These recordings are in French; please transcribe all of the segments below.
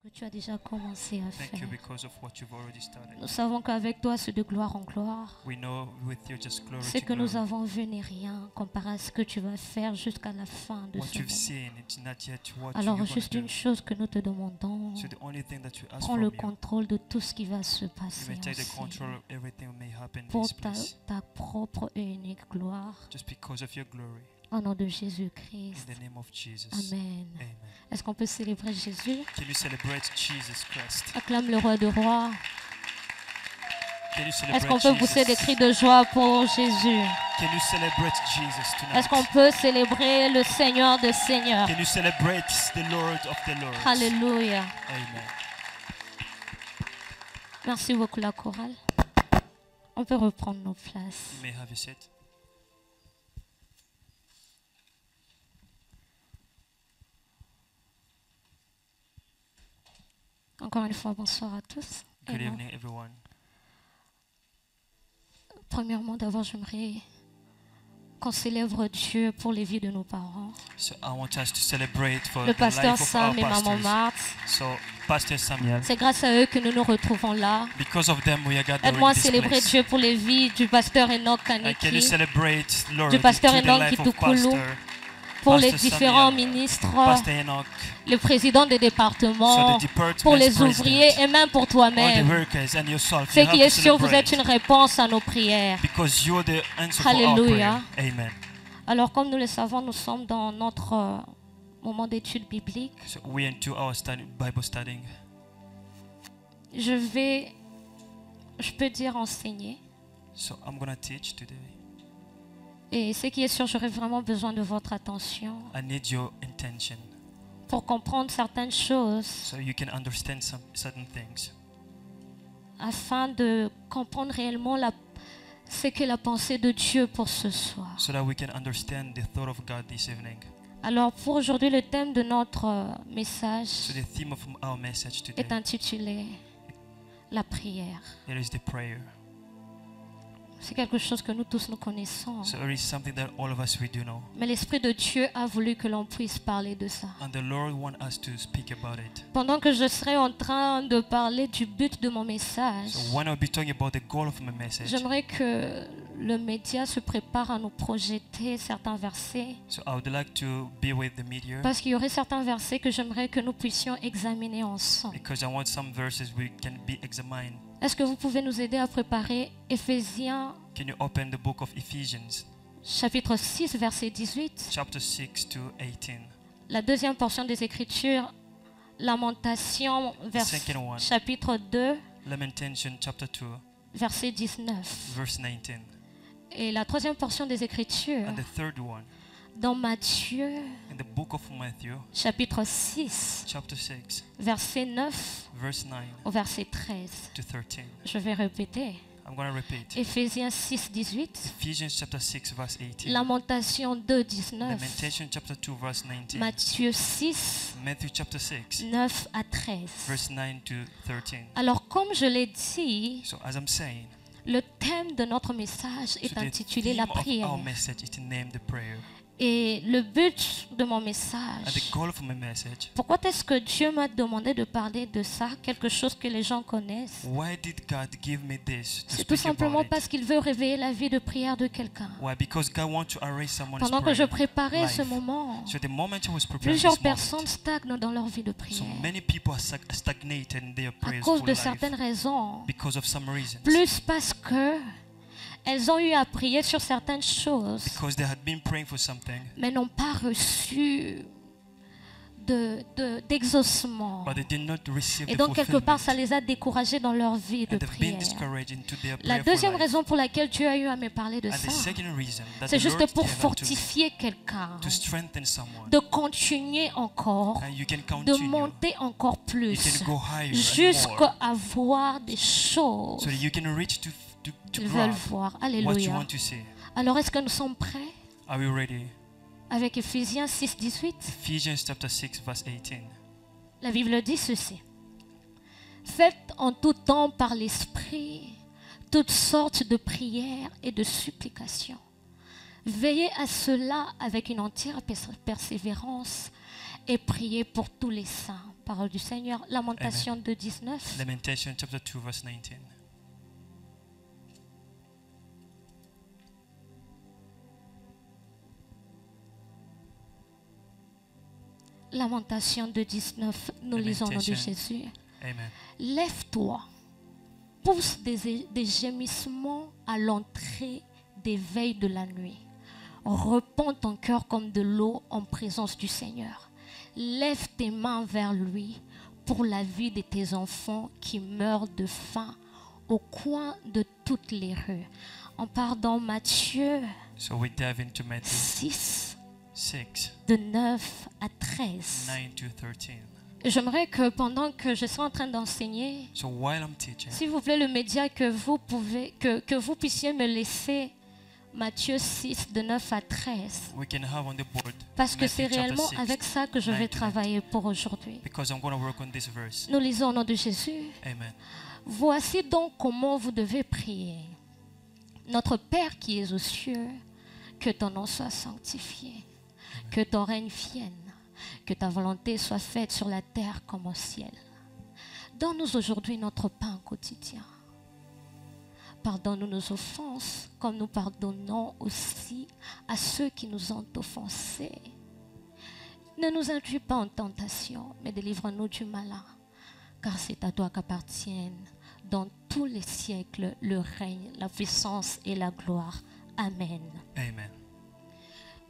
que tu as déjà commencé à Thank faire. you because of what you've already started. Nous savons qu'avec toi, c'est de gloire en gloire. We know with you just glory Ce to que nous glory. avons vu n'est rien comparé à ce que tu vas faire jusqu'à la fin de What ce you've moment. seen, it's not yet what Alors, you're going juste to une do. chose que nous te demandons, So the only thing that you ask prends from le you, contrôle de tout ce qui va se you passer may take the ici, control of everything that may happen in pour this place. ta propre et unique gloire. Just because of your glory. Au nom de In Jésus-Christ. the name of Jesus. Amen. Amen. Est-ce qu'on peut célébrer Jésus? Can you celebrate Jesus Christ? Acclame le roi de rois. Can you Est-ce celebrate qu'on peut pousser des Jesus? cris de joie pour Jésus? Can you celebrate Jesus Est-ce qu'on tonight? peut célébrer le Seigneur des Seigneurs? Can you celebrate the Lord of the Lords? Alléluia. Amen. Merci beaucoup la chorale. On peut reprendre nos places. You may have your seat. Encore une fois, bonsoir à tous. Good Et non, evening, everyone. premièrement, d'abord, j'aimerais qu'on célèbre Dieu pour les vies de nos parents. So I want us to celebrate for Le the pasteur life of Sam our et maman pastors. Marthe. So Pastor Samuel, C'est grâce à eux que nous nous retrouvons là. because of them we are gathering Aide-moi à in this célébrer place. Dieu pour les vies du pasteur Enoch And can you Kaniki, celebrate, Lord, du pasteur to the Enoch life of Kitukoulou, Pastor, pour les Pastor différents Samuel, ministres, Pastor Enoch, les présidents des so départements, the department pour les president, ouvriers et même pour all the toi-même. workers and yourself. Ce You have qui to est sûr, vous êtes celebrate une réponse à nos prières. because you're the answer for our Hallelujah. prayer. Amen. Alors, comme nous le savons, nous sommes dans notre moment d'étude biblique. So we into our Bible studying. Je peux dire enseigner. So I'm gonna teach today. Et ce qui est sûr, j'aurai vraiment besoin de votre attention I need your intention pour comprendre certaines choses, so you can understand some certain things. afin de comprendre réellement ce qu'est la pensée de Dieu pour ce soir. So that we can understand the thought of God this evening. Alors, pour aujourd'hui, le thème de notre message So the theme of our message today, est intitulé La prière. it is the prayer. C'est quelque chose que nous tous nous connaissons. So it is something that all of us we do know. Mais l'Esprit de Dieu a voulu que l'on puisse parler de ça. And the Lord wants us to speak about it. Pendant que je serai en train de parler du but de mon message, So when I'll be talking about the goal of my message, j'aimerais que le média se prépare à nous projeter certains versets, so I would like to be with the media parce qu'il y aurait certains versets que j'aimerais que nous puissions examiner ensemble. because I want some verses we can be examined. Est-ce que vous pouvez nous aider à préparer Éphésiens Can you open the book of Ephesians, chapitre 6, verset 18, chapter 6 to 18? la deuxième portion des Écritures, Lamentation, Second one. chapitre 2, Lamentation, chapter 2, verset 19. verse 19. Et la troisième portion des Écritures, And the third one, dans Matthieu, in the book of Matthew, chapitre 6, chapter 6, verset 9 verse 9 au verset 13. to 13. Je vais répéter. I'm going to repeat. Éphésiens 6, 18, Ephesians chapter 6, verse 18. Lamentation 2, 19, Lamentation chapter 2, verse 19. Matthieu 6, Matthew chapter 6, 9 à 13. verse 9 to 13. Alors, comme je l'ai dit, So as I'm saying, le thème de notre message so est the intitulé theme La of prière. our message is to name the prayer. Et le but de mon And the message, goal of my message, pourquoi est-ce que Dieu m'a demandé de parler de ça, quelque chose que les gens connaissent? why did God give me this to C'est tout speak simplement about it? parce qu'il veut réveiller la vie de prière de quelqu'un. Why? Because God wants to erase someone's Pendant que je prayer préparais life. ce moment, So the moment I was preparing plusieurs this moment, personnes stagnent dans leur vie de so prière many people are stagnated in their à prayers cause for de life certaines raisons. because of some reasons. Plus parce que elles ont eu à prier sur certaines choses, Because they had been praying for something, mais n'ont pas reçu d'exaucement. but they did not receive Et the donc, quelque part, fulfillment. ça les a découragés dans leur vie de And they've been prière. discouraged into their La prayer for deuxième life. raison pour laquelle Dieu a eu à me parler de And ça, the second reason that c'est the juste Lord pour gave unto me, fortifier quelqu'un, to strengthen someone. de continuer encore, And you can de continue. monter encore You plus, can go higher and more. jusqu'à voir des choses So that you can reach to qu'ils veulent grab voir. what you Alléluia. want to see. Alors, est-ce que nous sommes prêts Are we ready? avec Éphésiens 6, 18? Ephesians chapter 6, verse 18. La Bible dit ceci. Faites en tout temps par l'Esprit toutes sortes de prières et de supplications. Veillez à cela avec une entière persévérance et priez pour tous les saints. Parole du Seigneur. Lamentation 2, 19. Lamentation chapter 2 verse 19. Lamentation 2, 19. Nous lisons au nom de Lamentation. Jésus. Amen. Lève-toi, pousse des gémissements à l'entrée des veilles de la nuit. Repends ton cœur comme de l'eau en présence du Seigneur. Lève tes mains vers lui pour la vie de tes enfants qui meurent de faim au coin de toutes les rues. On part dans Matthieu So we dive into Matthew 6, 6, de 9 à 13. 9 to 13. J'aimerais que pendant que je sois en train d'enseigner, So while I'm teaching, s'il vous plaît, le média, que vous puissiez me laisser Matthieu 6, de 9 à 13. we can have on the board Parce que Matthew c'est chapter réellement 6, avec ça que je vais 9 to 19. travailler pour aujourd'hui. Because I'm going to work on this verse. Nous lisons au nom de Jésus. Amen. Voici donc comment vous devez prier. Notre Père qui es aux cieux, que ton nom soit sanctifié, que ton règne vienne, que ta volonté soit faite sur la terre comme au ciel. Donne-nous aujourd'hui notre pain quotidien. Pardonne-nous nos offenses, comme nous pardonnons aussi à ceux qui nous ont offensés. Ne nous induis pas en tentation, mais délivre-nous du malin, car c'est à toi qu'appartiennent dans tous les siècles le règne, la puissance et la gloire. Amen. Amen.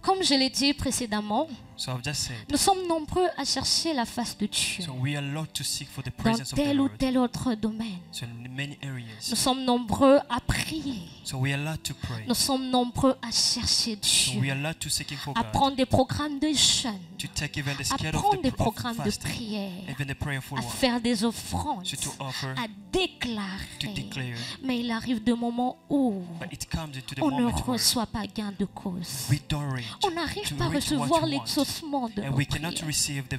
Comme je l'ai dit précédemment, So I've just said, nous sommes nombreux à chercher la face de Dieu so we are allowed to seek for the dans presence of the tel ou Lord. tel autre domaine. So in many Nous areas. sommes nombreux à prier. So we are allowed to pray. Nous sommes nombreux à chercher So we Dieu, are allowed to seeking for à God. prendre des programmes de jeûne, To take even the à scale of prendre des the of programmes de fasting, prière, even the prayerful à one. faire des offrandes, So to offer, à to déclarer. declare. Mais il arrive des moments où But it comes into the on ne moment where reçoit pas gain de cause. we don't reach On n'arrive to pas à reach what recevoir we want. l'exaucement de And nos we cannot prières. receive the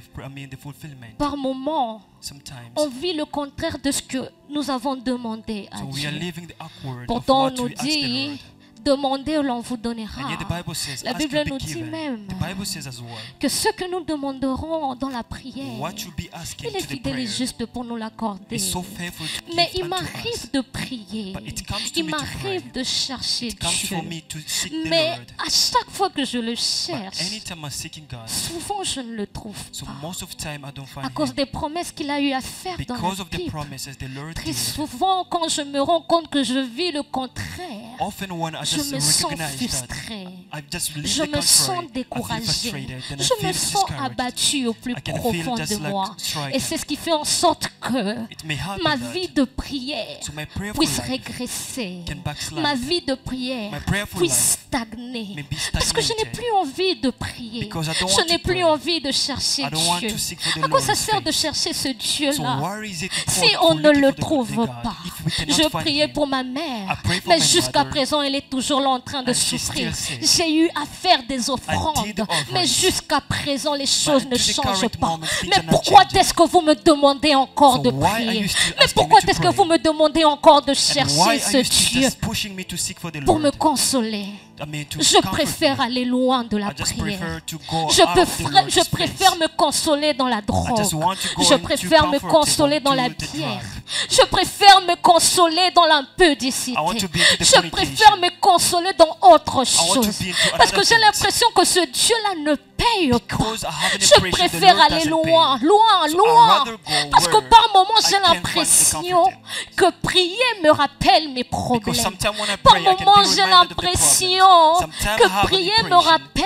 fulfillment. Par moments, Sometimes. on vit le contraire de ce que nous avons demandé à So we are Dieu. living the awkward of Pourtant, on what nous we ask the dit, Lord. demandez et l'on vous donnera. And yet the Bible says, La ask Bible will be nous dit given. même The Bible says as well, que ce que nous demanderons dans la prière, what you be asking il est to the fidèle et prayer juste pour nous l'accorder. is so faithful to Mais give il unto us. m'arrive de prier, But it comes to il me to m'arrive pray. de chercher It comes Dieu. for me to seek the Mais Lord. à chaque fois que je le But cherche, anytime I'm seeking God, souvent je ne le trouve so pas. most of the time I don't À find cause Him. des promesses qu'il a eu à faire dans Because la of the Bible. promises the Lord Très did. souvent, quand je me rends compte que je vis le contraire, Often when I je just me sens recognize that frustrée. I just live Je the me sens contrary, I feel découragée. frustrated, then I Je me feel sens discouraged. abattue au plus I can feel profond just de like moi. striking. Et c'est ce qui fait en sorte que It may happen ma that vie de prière so my prayerful puisse life régresser. can backslide. Ma vie de prière My prayerful puisse life stagner. may be Parce que je n'ai stagnated. plus envie de prier. Because I don't Je want n'ai to plus pray. envie de chercher I don't want Dieu. to seek for the À quoi ça Lord's sert de face. chercher ce So Dieu-là why is it si called on to ne looking le for the trouve God pas? if we cannot Je find priais Him? pour ma mère, I pray for mais my jusqu'à mother, présent, elle est toujours là en train de and she's souffrir. still sick. J'ai eu à faire des offrandes, offerings. mais jusqu'à présent, les choses But ne to the changent current pas. moment, things Mais are not pourquoi changing. est-ce que vous me demandez encore So de why are prier? you still Mais asking pourquoi me to est-ce que pray? vous me demandez encore de And chercher why are ce you still Dieu just pushing me to seek for the pour me Lord? consoler? I mean, to Je comfort préfère me. aller loin de la I just prière. prefer to go Je, out of the Lord's je face. préfère me consoler dans la I drogue. just want to go Je into préfère me comfort consoler dans la into the pierre. drug. Je préfère me consoler dans l'impudicité. I want to be into the Je fornication. préfère me consoler dans autre I want to chose. be into Parce que another j'ai things. l'impression que ce Dieu-là ne paye pas. Because I have an Je impression the préfère Lord aller doesn't loin, pay. loin, So loin. I'd rather go Parce que where par moments, I j'ai can find the l'impression comfort. que prier me rappelle mes Because problèmes. sometimes when I Par pray, I can moments, be j'ai reminded of the l'impression problems. Sometimes I que have an prier me impression rappelle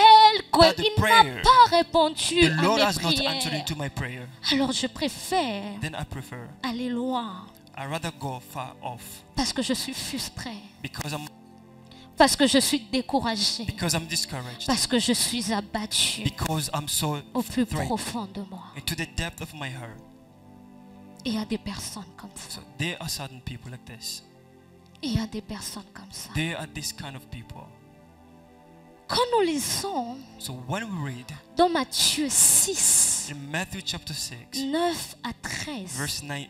that the qu'il n'a prayer, pas répondu the à Lord mes has not answered prières. into my prayer. Alors je préfère Then I prefer, aller loin I rather go far off parce que je suis frustrée, because parce que je suis découragée, I'm discouraged, parce que je suis abattue because I'm so au plus threatened profond de moi. and to the depth of my heart. Il y a des personnes comme ça. So there are certain people like this. Il y a des personnes comme ça. There are this kind of people. Quand nous lisons So when we read dans Matthieu 6, in Matthew chapter 6, 9 à 13, verse 9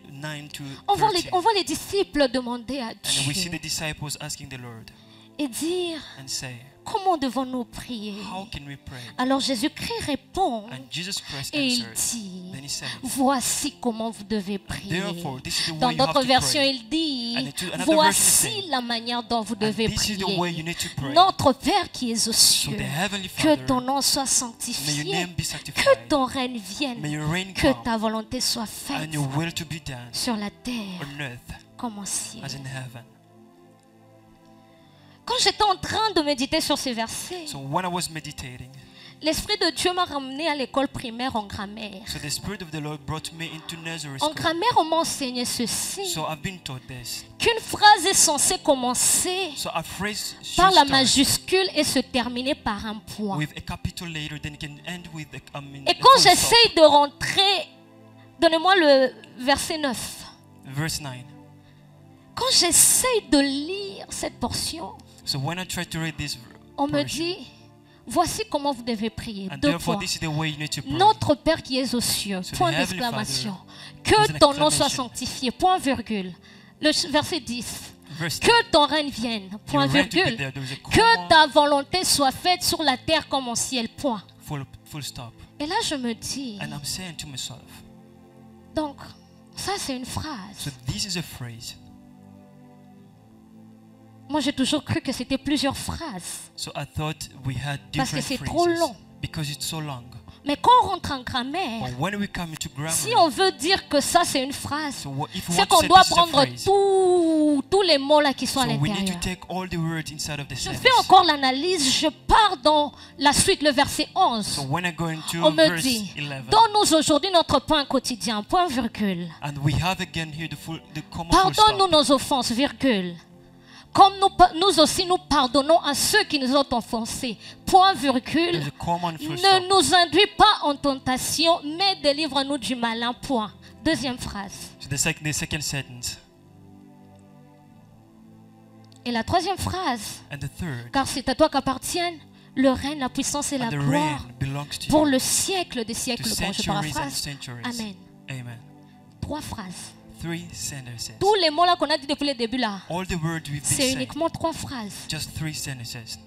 to on voit 13, les disciples demander à and we see Dieu the disciples asking the Lord et dire and say, comment devons-nous prier? How can we pray? Alors Jésus-Christ répond And Jesus Christ et il answered. dit, Then he said, voici comment vous devez prier. therefore, this is the Dans way you have d'autres to versions, pray. il dit, And in another version, voici it says, la manière dont vous And devez this is the way you prier. need to pray. Notre Père qui es aux So cieux, the Heavenly que Father, ton nom soit may your sanctifié, name be que sanctified. ton règne May vienne, your reign que come ta volonté soit and faite your will to be done sur la terre on earth comme au ciel. as in heaven. Quand j'étais en train de méditer sur ces versets, So when I was meditating, l'Esprit de Dieu m'a ramené à l'école primaire en grammaire. so the Spirit of the Lord brought me into nursery En school. grammaire, on m'a enseigné ceci, So I've been taught this. qu'une phrase est censée commencer So a phrase should par la start majuscule et se terminer par un point. with a capital letter, then it can end with a Et a quand full stop. j'essaye de rentrer, donnez-moi le verset 9. Verse 9. Quand j'essaye de lire cette portion, So when I try to read this on me portion, dit, voici comment vous devez prier. and Deux therefore points. this is the way you need to pray. Notre Père qui es aux cieux, So the point Heavenly d'exclamation. Father, Que with ton an nom soit exclamation. sanctifié, point virgule. Le verset 10. Verse 10. Que ton règne vienne, point Your reign to be virgule. there. There is a Que comma, ta volonté soit faite sur la terre comme au ciel, point. full stop. Et là, je me dis, And I'm saying to myself, donc, ça c'est une phrase. so this is a phrase. Moi, j'ai toujours cru que c'était plusieurs phrases. So I thought we had Parce que different c'est trop phrases long. because it's so long. Mais quand on rentre en grammaire, But when we come into grammar, si on veut dire que ça c'est une phrase, so if we c'est want to qu'on say doit this is a prendre phrase, tous les mots là qui sont à so we need to l'intérieur. take all the words inside of the Je sentence. fais encore l'analyse, je pars dans la suite, le verset 11. So when I go into On me verse dit, 11, donne-nous aujourd'hui notre pain quotidien, point virgule. and we have again here the comma full Pardonne-nous stop. nos offenses, virgule. Comme nous aussi nous pardonnons à ceux qui nous ont offensés, point virgule. There's a comma and full Ne stop. nous induis pas en tentation, mais délivre-nous du malin, point. Deuxième phrase. So the second sentence. Et la troisième phrase, And the third, car c'est à toi qu'appartiennent le règne, la puissance et la and the gloire reign belongs to pour you, le siècle des to siècles. Bon, je centuries and paraphrase. centuries. Amen. Amen. Trois phrases. 3 sentences. Tous les mots là qu'on a dit depuis le début là, All the words we've been c'est saying, uniquement trois phrases. just 3 sentences.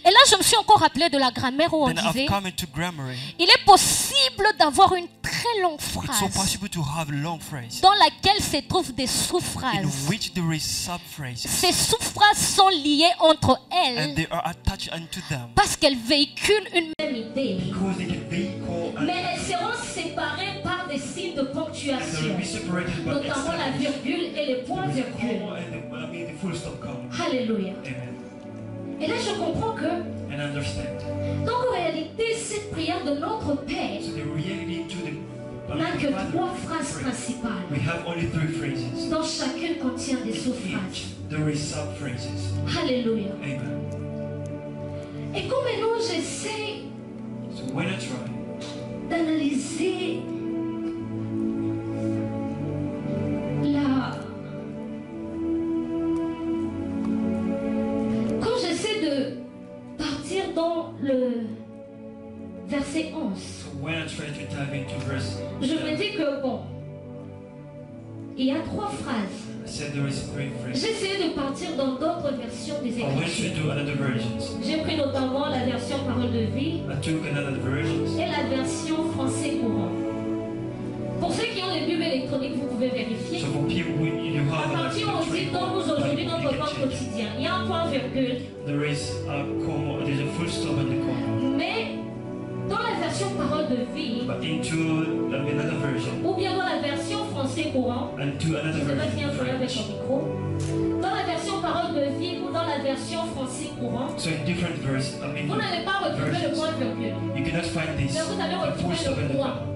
Et là, je me suis encore rappelé de la grammaire où on Then I've disait, come into grammar. il est possible d'avoir une très longue It's so phrase possible to have long phrases dans laquelle se trouvent des in sous-phrases. which there is sub-phrases, Ces sous-phrases sont liées entre and elles they are attached unto them parce qu'elles véhiculent une même idée. because they can vehicle Mais elles seront séparées par des signes de and ponctuation, they'll be separated by notamment la virgule et les points virgules. comma and the full stop comma. Alléluia. Amen. Et là, je comprends que, And understand. donc en réalité, cette prière de notre Père So the reality to the n'a que Father, trois phrases principales, we have only 3 phrases. dont chacune contient des In sous-phrases. each there is sub-phrases. Alléluia. Amen. Et comme nous, j'essaie So when I try d'analyser quand j'essaie de partir dans le verset 11, so when I try to dive into verse, je me dis que bon, il y a trois phrases. I said there is 3 phrases. J'ai essayé de partir dans d'autres versions des I went to Écritures. do another versions. J'ai pris notamment la version Parole de vie I took another versions. et la version français courant. Pour ceux qui ont les Bibles électroniques, vous pouvez vérifier. So for people when you À have partir où on dit donne-nous aujourd'hui notre pain quotidien, il y a un point virgule. there is a comma, there's a full stop and the comma. Mais dans la version Parole de vie, But into another version, ou bien dans la version français courant, and to je another ne sais pas qui version a joué avec French. son micro, dans la version Parole de vie ou dans la version français courant, So in different verse, vous n'allez pas retrouver le point virgule. you cannot find this. Mais vous allez A full retrouver stop and le the point. comma.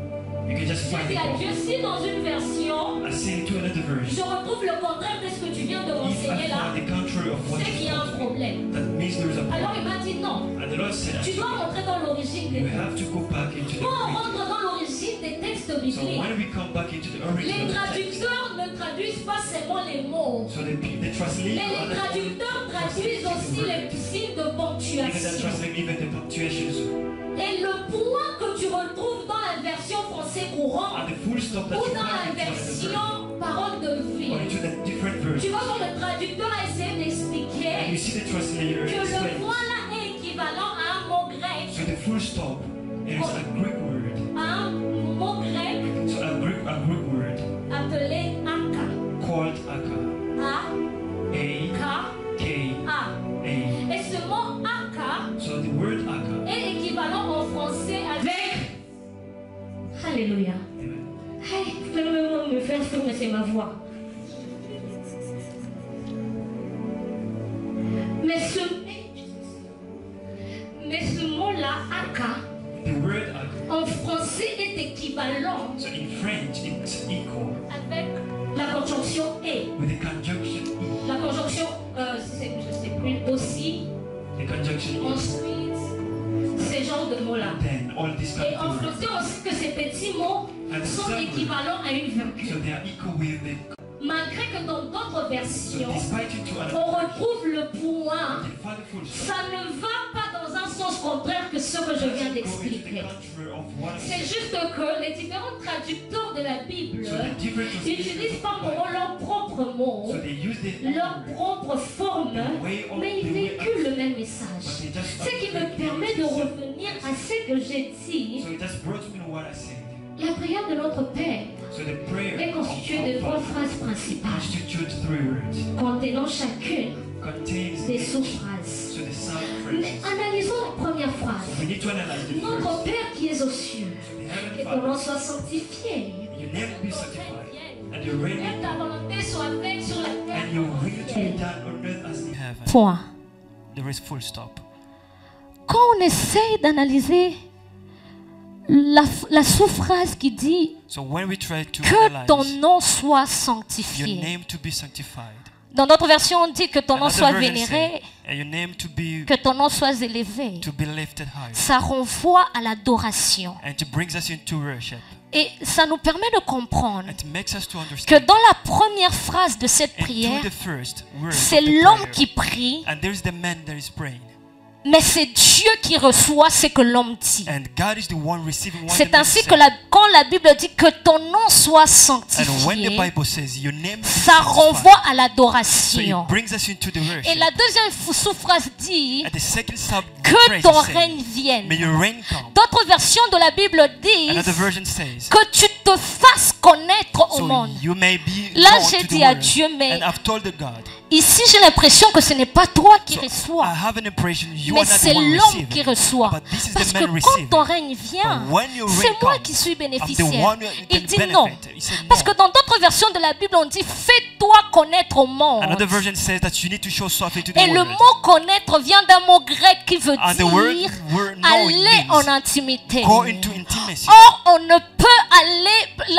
You can just J'ai find dit the à Dieu, comma. si dans une version, I say into another je version. retrouve le contraire de ce que tu viens de If I m'enseigner là, find the contrary of what c'est qu'il y you a un taught me, problème. that means there is a Alors problem. il m'a dit non, And the Lord said, tu dois rentrer dans l'origine des you textes. have to go back into the Quand on original. rentre dans l'origine des textes So bibliques, when we come back into the les original text, traducteurs ne traduisent pas seulement les mots, so they translate mais les traducteurs traduisent aussi les signes de even they ponctuation. translate even the punctuations Et le point que tu retrouves dans la version français courant and the full stop that ou you dans la find into another version version parole de or vie, into the different tu version. vois quand le traducteur a essayé And you d'expliquer see the translator que le explain appelé Aka. called Aka. A-K-A. A-K-A. Et ce mot Aka So the word Aka. est équivalent en français avec. Alléluia. Amen. Hey, vous pouvez même me faire c'est ma voix. Mais ce mot-là, Aka, The word Aka. en français est équivalent So in French, it's equal avec la conjonction et. with the conjunction E. La conjonction, je sais plus, aussi, The conjunction E. ensuite, ces genres de mots-là. Then all these Et en kind of français, on sait que ces petits mots And sont some- équivalents à une So virgule. they are equal with the. Malgré que dans d'autres So versions, despite it to on another, retrouve le point, the father full stop. ça ne va pas dans un sens contraire que ce que je viens Go into the d'expliquer. contrary of what I C'est said. juste que les différents traducteurs de la Bible So the different n'utilisent pas pour leurs propres mots, So they use the leur propre forme, mais ils véhiculent le même message. Ce qui me permet de revenir à ce que j'ai dit. So it just brought me to what I said. La prière de notre Père So the prayer est constituée de of trois our Father phrases principales, constitutes 3 words. contenant chacune Contains des each. sous-phrases. So the Mais sub-phrases. analysons la première phrase. We need to analyze the Notre first. Père qui es aux cieux, The que Heavenly ton nom Father, soit sanctifié, your name be sanctified, and your reign, que ta volonté soit faite sur la and your will to be terre. done on earth as in heaven. Heaven. Point. There is full stop. Quand on essaye d'analyser la sous-phrase qui dit So when we try to que ton analyze nom soit your sanctifié, name to be sanctified, dans notre version on dit que ton nom another soit version vénéré, say, and your name que ton nom soit élevé. to be lifted high, Ça renvoie à l'adoration. and to brings us into worship. Et ça nous permet de comprendre It makes us to que understand. dans la première phrase de cette And prière, to the first word c'est of the l'homme prayer, qui prie, and there is the man that is praying, mais c'est Dieu qui reçoit ce que l'homme dit. and God is the one receiving what the C'est man ainsi said. que quand la Bible dit que ton nom soit And when the sanctifié, Bible says your name be ça sanctified, renvoie à so l'adoration. it brings us into the Et worship. la deuxième sous-phrase dit And the second sub que phrase ton says, règne vienne. may your reign come. D'autres versions de la Bible disent Another version says, que tu te fasses connaître au so monde. you may be Là, known j'ai to the dit à world. Dieu, mais And I've told the God, ici j'ai l'impression que ce n'est pas toi qui so I reçois, have an impression you mais are not c'est the one l'homme receiving, qui reçoit. but this is Parce the que man quand receiving. ton règne vient, But when your c'est reign moi comes, qui suis I'm the bénéficiaire. one who Il can dit non. benefit. He said Parce no. que dans d'autres versions de la Bible, on dit fais-toi connaître au monde. Another version says that you need to show something to the Et le world. mot connaître vient d'un mot grec qui veut And the word dire knowing aller en means intimité. go into intimacy. Or, on ne peut aller,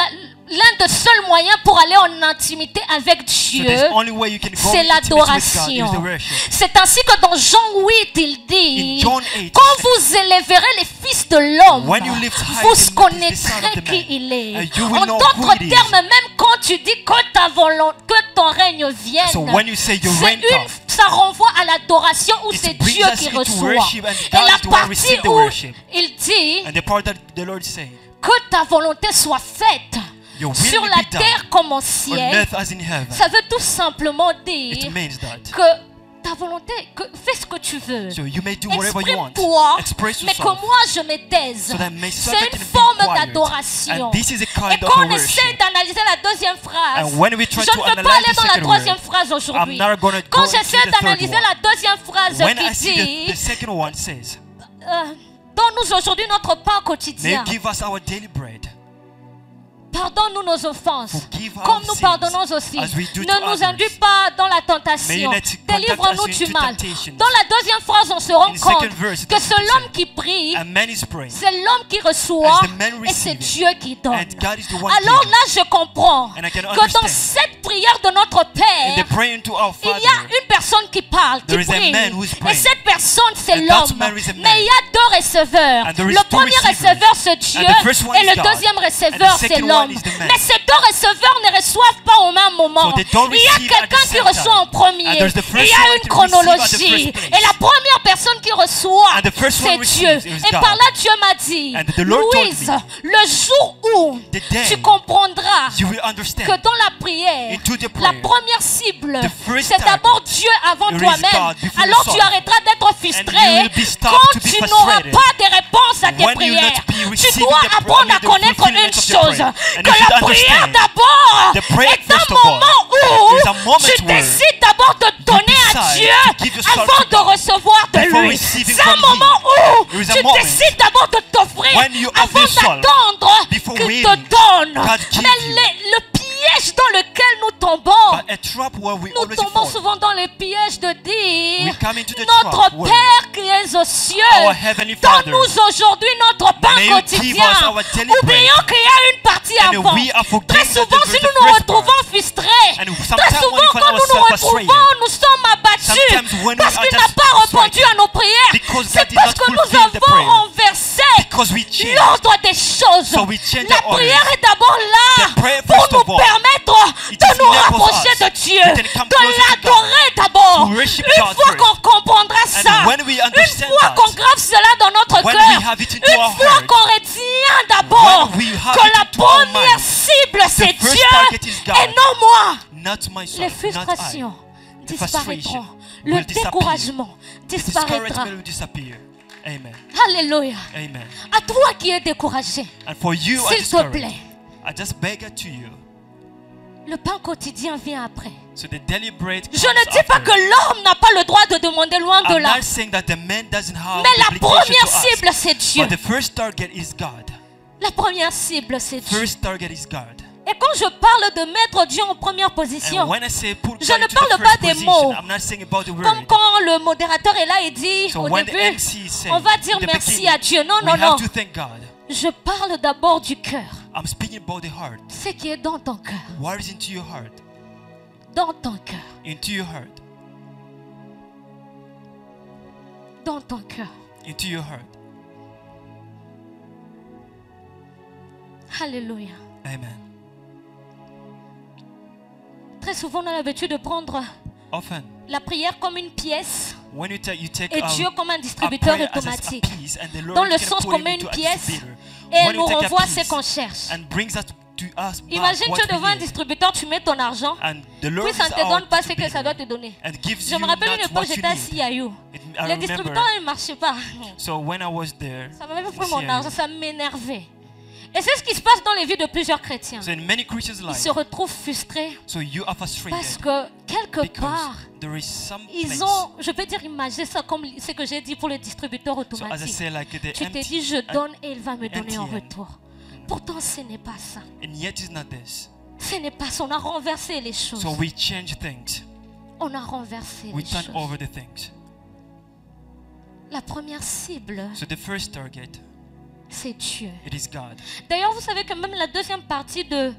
l'un des seuls moyens pour aller en intimité avec So Dieu, the only way you can go c'est in intimacy with God is the l'adoration. worship. C'est ainsi que dans Jean 8, il In dit, John 8, quand vous élèverez les fils de l'homme, when you lift high vous the son connaîtrez of the man, qui il est. you will En know d'autres who it is. termes, même quand tu dis que ta volonté, que ton règne vienne, So when you say your reign come, ça renvoie à l'adoration où it c'est brings Dieu us qui into reçoit. worship, and Et God la is the one partie receiving the où worship. il dit And the part that the Lord said, que ta volonté soit faite your will sur will la be done terre comme au on ciel, earth as in heaven. ça veut tout simplement It dire means that. que ta volonté, fais ce que tu veux. So you may do whatever you want. Exprime-toi, Express mais que yourself. moi je me taise. So that may C'est something une be forme quiet. d'adoration. And this is a Et kind quand of on a essaie worship. d'analyser la deuxième phrase, And when we try je to ne veux pas analyse aller the dans la second troisième word, phrase aujourd'hui. I'm not gonna Quand go into j'essaie the third d'analyser one. la deuxième phrase When qui I see dit the second one says, donne-nous aujourd'hui notre pain may quotidien. you give us our daily bread. Pardonne-nous nos offenses, Forgive our comme nous sins pardonnons aussi. as we do to Ne nous others. induis pas dans la May you tentation. not conduct Délivre-nous us du into mal. temptation. Dans la deuxième phrase, on se rend In the compte second verse, it que doesn't c'est l'homme say, qui prie, a man is praying, c'est l'homme qui reçoit as the man et c'est receiving, Dieu qui donne. and God is the one Alors giving. là, je comprends And I can que dans understand. cette prière de notre In Père, the praying to our il y a Father, une personne qui parle, qui there is a prie. man who is Et praying. cette personne, c'est And that l'homme. man is a man. Mais il y a deux receveurs. And there is Le two premier receivers. receveur, c'est Dieu. And the first one Et is le God. deuxième And receveur, the c'est second l'homme. one is the man. Mais ces deux receveurs ne reçoivent pas au même moment. So they don't Il y a receive at the quelqu'un qui same reçoit time. en premier. And there's the Il first y a one une to receive at the chronologie. first place. Et la première personne qui reçoit, And the first c'est one Dieu. receives is Et God. par là, Dieu m'a dit, And the Lord told Louise, me, le jour où the day tu comprendras you will understand que dans la prière prière, into the la prayer, première cible, the first c'est d'abord target, Dieu avant it is toi-même. God before Alors tu yourself. arrêteras d'être And frustré you will be stopped quand to be tu n'auras frustrated. pas de réponse à tes When you will prières. not be Tu receiving dois the apprendre à the connaître fulfillment une of your chose, prayer. And que you should la prière understand d'abord the prayer, est un first of all, moment où is a moment tu where décides d'abord de donner à decide Dieu to give yourself avant to de God recevoir de before lui. receiving C'est un from moment où There is a tu moment décides d'abord de t'offrir when you offer avant yourself d'attendre before qu'il waiting. te donne. God gives Mais you. le piège dans lequel nous tombons, But a trap where we nous always tombons fall. souvent dans les pièges de We dire come into the notre trap where Père qui est aux cieux, our Heavenly Father, donne-nous aujourd'hui notre pain may you give quotidien. us our daily Oublions bread. qu'il y a une partie And avant. we are forgetting Très that souvent, there si is nous a nous first retrouvons part. frustrés, And très sometimes souvent when we find quand nous nous ourselves retrouvons, frustrated, nous sommes abattus sometimes when we parce are qu'il n'a just pas répondu frustrated, à nos prières. because C'est God did parce not que nous fulfill the avons prayer. renversé Because we change. l'ordre des choses. So we change La the order. prière est d'abord là The prayer, pour first nous of all, permettre it de is nous enables rapprocher us de Dieu, to come de closer to l'adorer God, d'abord. to worship Une God fois first. qu'on comprendra ça, when we une understand fois that, qu'on grave cela dans notre when cœur, we have it into une our fois heart, qu'on retient d'abord when we have que it la into our première mind, cible c'est first Dieu target is God, et non moi. not myself, Les not frustrations I. The disparaîtront. frustration Le will disappear. découragement The disparaîtra. discouragement will disappear. Amen. Alléluia. Amen. À toi qui es découragé, And for you, I s'il te discourage. plaît, I just beg it to you. le pain quotidien vient après. So the daily bread Je comes ne dis pas after. que l'homme n'a pas le droit de demander loin de I'm là. not saying that the man doesn't have Mais the la obligation première to ask. cible, c'est Dieu. But the first target is God. La première cible, c'est Dieu. First target is God. Et quand je parle de mettre Dieu en première position, And when I say put je God ne into parle the pas first des position, mots. I'm not saying about the comme word. quand le modérateur est là et dit So au when the début, MC says, on va dire in the merci beginning, à Dieu. Non, we non, non. have to thank God. Je parle d'abord du cœur. I'm speaking about the heart. Ce qui est dans ton cœur. What is into your heart? Dans ton cœur. Into your heart. Dans ton cœur. Into your heart. Alléluia. Amen. Très souvent, on a l'habitude de prendre Often, la prière comme une pièce when you take et Dieu comme un distributeur prayer as a automatique. piece, and the Lord Dans le can sens put qu'on it met into une a pièce distributor. et When elle you nous take a renvoie ce piece qu'on cherche. and brings us to us back Imagine, what tu es we devant un need. distributeur, tu mets ton argent, And the Lord puis ça is ne te donne out pas to ce be que ça doit there te donner. and gives Je you me rappelle not une époque, what you j'étais à need. CIU. I Les remember, distributeurs ne marchaient pas. so when I was there, Ça m'avait in pris mon CIU, argent, ça m'énervait. Et c'est ce qui se passe dans les vies de plusieurs chrétiens. so in many Christians' Ils lives, se retrouvent frustrés so you are parce frustrated que quelque because part, there is some ils place. ont, je peux dire, imagé ça comme ce que j'ai dit pour le distributeur So as I automatique. say, like the Tu t'es empty, dit, je donne et il va me donner en MTN. retour. Pourtant, ce n'est pas ça. and yet it's not this. Ce n'est pas ça. On a renversé les choses. So we change things. On a renversé We les turn choses. over the things. La première cible, So the first target, c'est Dieu. it is God. D'ailleurs, vous savez que même la deuxième partie de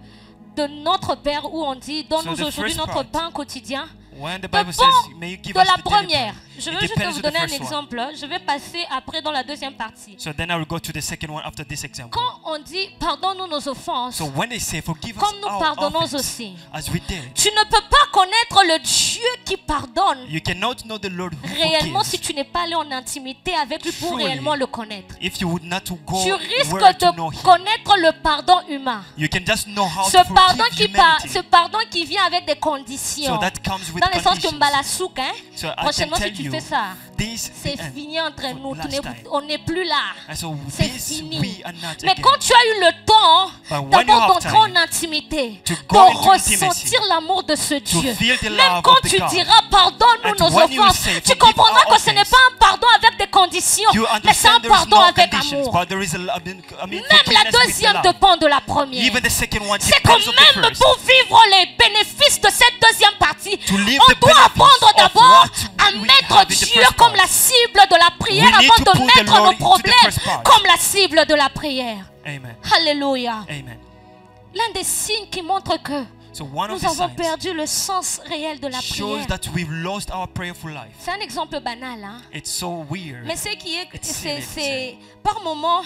notre Père, où on dit, donne-nous So the aujourd'hui first notre part, pain quotidien, When the dépend Bible says, may you give de us la the daily première. bread, Je it veux juste depends vous on the donner un first one. exemple. Je vais passer après dans la deuxième partie. So then I will go to the second one after this example. Quand on dit pardonne-nous nos offenses, So when they say forgive us comme nous our pardonnons offense, aussi, as we did, tu ne peux pas connaître le Dieu qui pardonne you cannot know the Lord who réellement si forgives tu n'es pas allé en intimité avec lui pour Truly. réellement le connaître. if you would not go Tu where risques to know de Him. connaître le pardon humain. You can just know how Ce to pardon, forgive ce humanity. pardon qui vient avec des conditions. So that comes with Dans le sens que conditions. Mbalasouk, hein, So I can prochainement si tell tu you, fais ça, this c'est the end. fini entre for nous. last time. On n'est plus là. And so C'est this fini. we are not Mais again. quand tu as eu le temps But when you d'abord have d'entrer en time intimité, to de go into ressentir intimacy, l'amour de ce Dieu, feel the même love quand of the tu God, diras pardonne-nous and nos when you offenses, say, tu forgive comprendras our que ce n'est offense, pas un pardon avec des conditions, you mais c'est un understand there is pardon no avec conditions, amour. but there is Même la forgiveness with deuxième love. dépend de la première. Even the second one C'est que depends on the même first. pour vivre les bénéfices de cette deuxième partie, To live on the doit benefits apprendre of d'abord what à we mettre have in the Dieu first comme part. la cible de la prière We need avant to de put the mettre Lord nos into the problèmes first part. comme la cible de la prière. Amen. Alléluia. Amen. L'un des signes qui montre que So one of nous the avons signs perdu le sens réel de la shows prière. that we've lost our prayerful life. C'est un exemple banal, hein? It's so weird. Mais ce qui est, It's silly, c'est par moment,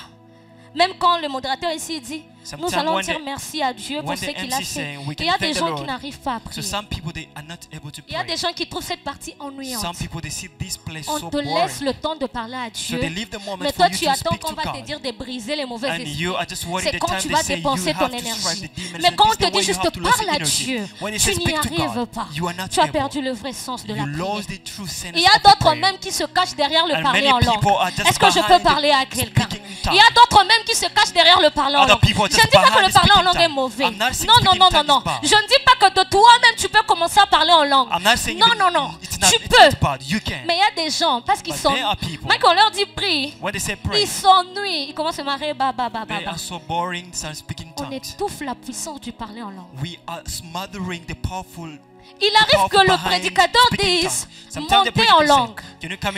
même quand le modérateur ici dit, nous Sometimes allons when dire the- merci à Dieu pour when ce the qu'il a MC fait. sing, we Il y a can des thank the gens qui Lord. n'arrivent pas à So prier. some people they are not able to Il y a des pray. gens qui trouvent cette partie ennuyante. Some people they see this place On so te laisse boring. le temps de parler à So Dieu. they leave the moment Mais for toi, you tu to attends speak qu'on to va te God. dire de briser les mauvais And esprits. you are just worried C'est the quand time tu they vas say you dépenser ton have to énergie. strike the demons. Mais And quand on this te is the dit way you juste have to lose parle à energy. Dieu, When it tu says n'y speak to arrives God, pas. you are not Tu as able. perdu le vrai sens de la You prière. lost the true sense Il y a of the d'autres prayer. même qui se cachent derrière le And parler many en langue. people are just Est-ce que je peux behind parler à the quelqu'un? speaking in tongues. Il y a d'autres même qui se cachent derrière le parler en Other langue. people Je are ne just dis pas que behind le the parler en speaking langue est tongue. mauvais. I'm not saying Non, non, speaking non, non, tongue non. is bad. Je ne dis pas que de toi-même tu peux commencer à parler en langue. I'm not saying Non, even- non, non. It's not, Tu it's peux. not bad. You can. Mais il y a des gens, parce qu'ils But sont... there are people- Même quand on leur dit prie, When they say pray, ils s'ennuient. Ils commencent à se marrer. Bah, bah, bah, bah, they bah. are so boring. Start speaking On tongues. étouffe la puissance du parler en langue. We are smothering the powerful. Il arrive que le prédicateur dise montez en langue.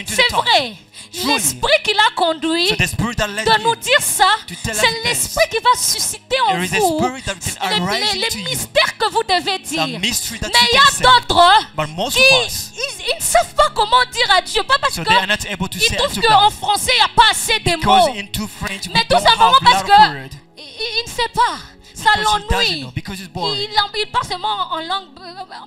C'est vrai. L'esprit qui l'a conduit de nous dire ça, c'est l'esprit qui va susciter en There is a vous spirit that can arise les into you. mystères que vous devez dire. The mystery that Mais you il y can a say. d'autres But most qui of us, ils ne savent pas comment dire à Dieu. Pas parce so they are not able to qu'ils say trouvent unto qu'en God. français il n'y a pas assez de Because mots. into French we Mais tout don't simplement have parce a lot of que word. il ne sait pas. Ça Because he doesn't l'ennuie. know, because it's boring. Il parle seulement en langue,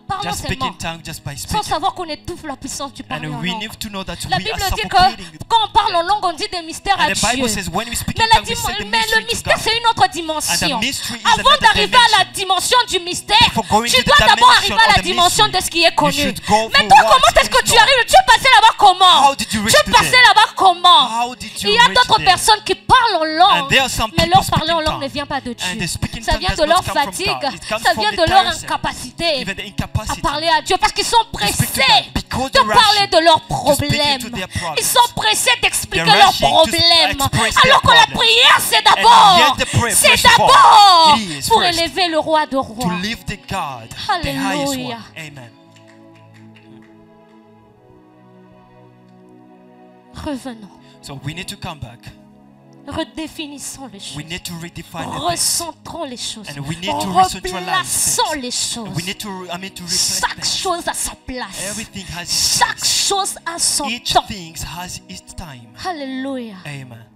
parlant Just seulement, speaking tongue just by sans speaking. savoir qu'on étouffe la puissance du parler And en we langue. need to know that La we Bible are dit suffocating. que quand on parle en langue, on dit des mystères à And the Dieu. Bible says when we speak Mais, in tongue, we say the mais mystery le to mystère, God. c'est une autre And the dimension. mystery is Avant another d'arriver à la dimension. dimension du mystère, Before going tu to the dois d'abord dimension arriver à of la the dimension de mystery, ce qui est connu. you should go Mais for toi, what comment est-ce que is tu known. arrives? Tu es passé là-bas comment? How did you Tu reach es to passé there? là-bas comment? How did you Il y a reach d'autres there? personnes qui parlent en langue, And there are some mais people leur parler en speaking langue ne tongue. vient pas de And Dieu. the speaking Ça tongue vient does de not leur come from fatigue, God. It comes ça from vient the de leur tiresome, incapacité even the à incapacity parler à Dieu parce qu'ils sont to speak to pressés God. Because de they're parler rushing de leurs to speak problèmes. into their problems. Ils sont pressés d'expliquer They're leurs rushing to problèmes. express their Alors que la problems. prière, c'est And d'abord, yet the prayer, c'est first of all, d'abord it is pour first élever le roi de to rois. live the God, the highest Hallelujah. one. Amen. Revenons, So we need to come back. redéfinissons les We choses, need to redefine the things. recentrons les choses, And we need to recentralize replaçons things. les choses. We need to, to replace Chaque things. chose à sa place. Everything has its Chaque place. chose à son Each temps. thing has its time. Alléluia. Amen.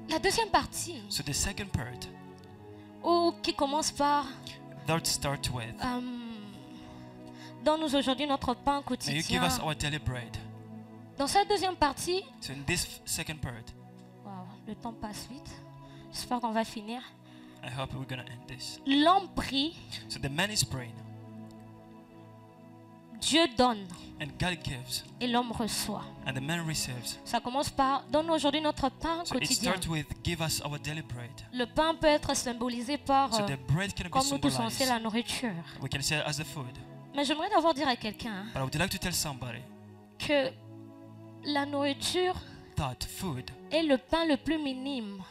La deuxième partie, So the second part, qui commence par that start with, donne-nous aujourd'hui notre pain may you give quotidien. us our daily bread. Dans cette deuxième partie, So in this second part, wow, le temps passe vite. J'espère qu'on va finir. I hope we're gonna end this. L'homme prie, So the man is praying, Dieu donne and God gives, et l'homme reçoit. and the man receives. Ça commence par donne-nous aujourd'hui notre pain So it quotidien. starts with, give us our daily bread. Le pain peut être symbolisé par, So the bread can be comme nous tous on sait, symbolized. la nourriture. We can say it as the food. Mais j'aimerais d'abord dire à quelqu'un But I would like to tell somebody que la nourriture that food est le pain le plus minime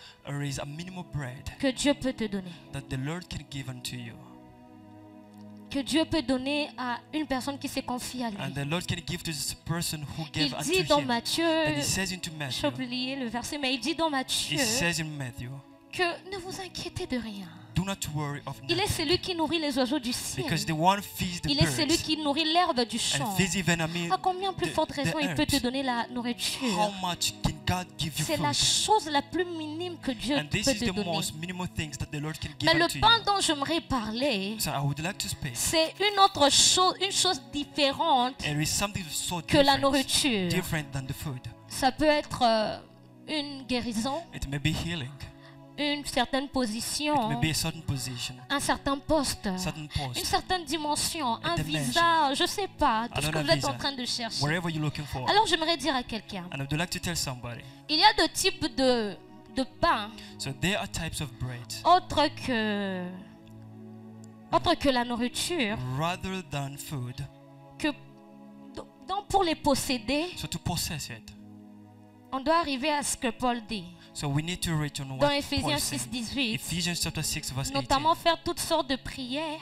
is a minimal bread que Dieu peut te donner. that the Lord can give unto you. Que Dieu peut donner à une personne qui s'est confiée à lui. And the Lord can give to this person who Il gave dit unto dans him. Matthieu, And he says into j'ai Matthew, oublié le verset, mais il dit dans Matthieu he says in Matthew, que ne vous inquiétez de rien. do not worry of Il est nothing, celui qui nourrit les oiseaux du ciel. because the one feeds the Il est celui birds qui nourrit l'herbe du champ. and feeds even À combien plus the- forte raison the il peut te herbs. donner la How nourriture? much can God give you C'est la food? chose la plus minime que Dieu And this peut is te the donner. most minimal things that the Lord can give Mais le unto pain you. dont j'aimerais parler, So I would like to speak. c'est une autre chose, une chose différente There is something so que la different, nourriture. different than the food. Ça peut être une guérison, It may be healing. une certaine It position, may be a certain position, un certain poste, certain une post, certaine dimension, un dimension. visa, je sais pas, tout ce que Another vous êtes en visa. train de chercher. wherever you're looking for. Alors j'aimerais dire à quelqu'un, And I would like to tell somebody. il y a deux types de pain So there are types of bread autres que la nourriture, rather than food. que donc pour les posséder, So to possess it. on doit arriver à ce que Paul dit So we need to return dans what Éphésiens Paul said. 6, 18, Ephesians chapter 6 verse 18. notamment faire toutes sortes de prières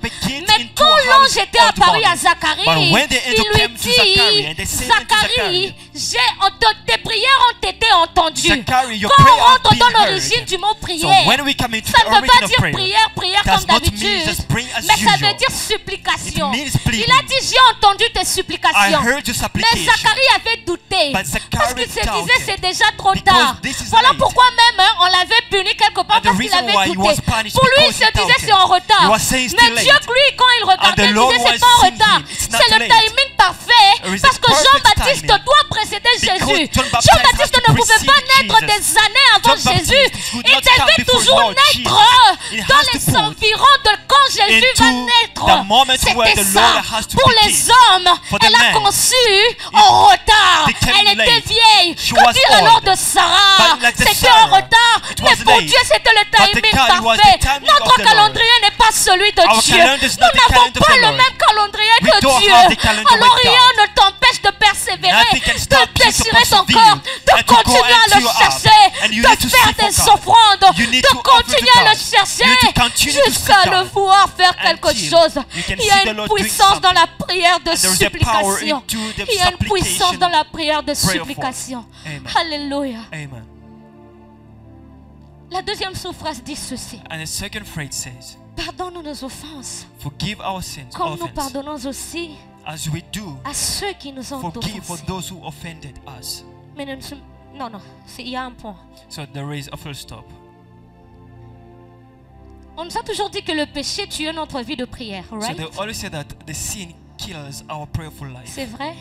begins Mais into quand a l'ange était household apparu à woman. Zacharie, But when the angel il lui came to Zachary and dit, they said unto Zacharie, Zachary, tes prières ont été entendues. Zachary, your Quand prayer on has rentre been dans heard. l'origine du mot So prière, when we come into ça the ne veut pas origin of dire prayer, prière does comme not mean d'habitude, just praying as mais ça veut usual. dire supplication. It means pleading. Il a dit, j'ai entendu tes I supplications. heard your Mais supplication. Zacharie avait douté. oublié. But Parce qu'il Zacharias se disait doubted. c'est déjà trop Because tard. this is Voilà late. pourquoi même on l'avait puni quelque part And the parce qu'il reason avait why he douté. was punished Pour lui, il because se he disait doubted. c'est en retard. He was saying Mais still Dieu, late. lui, quand il regardait, And the il Lord disait c'est was pas en seeing retard. him. It's not C'est le late. timing parfait. There is Parce a que perfect Jean-Baptiste timing. doit précéder Because Jésus. John Baptist Jean-Baptiste has to ne pouvait pas precede naître Jesus. des années avant John Baptist Jésus. would Il not come devait before toujours Lord naître Jesus. It dans has les to put environs de quand Jésus va into naître. the moment where C'était the ça. Lord has to Pour begin. les hommes, For the elle a men, conçu en retard. became Elle était late. vieille. She Que was dire alors old. de Sarah? But like the C'était en Sarah, retard. it Mais was pour late. Dieu, c'était le But the timing God was the parfait. timing Notre of the Lord. calendrier n'est pas celui de Our Dieu. calendar is Nous not the n'avons calendar of pas the le Lord. même calendrier We que don't Dieu. have the calendar Alors with rien God. ne t'empêche de persévérer, Nothing can de stop you to désirer ton persevere corps, de and to go continuer à le into your chercher, app. And you need de to faire seek for des God. offrandes, You need de to offer to continuer à le God. chercher You need to continue to jusqu'à seek le God voir faire quelque until chose. you can Il y see a the une Lord doing puissance dans la prière de And there is a power supplication. into the Il y a une puissance supplication dans la prière de prayer supplication. Amen. Alléluia. Amen. La deuxième sous-phrase dit ceci. And the second phrase says, Pardonne nos offenses, forgive our sins, comme nous offense, pardonnons aussi as we do à ceux qui nous ont forgive for offensés. those who offended us. Mais nous ne sommes- non, il y a un point. So there is a full stop. On nous a toujours dit que le péché tue notre vie de prière, So right? they always say that the sin kills our prayerful life. C'est vrai.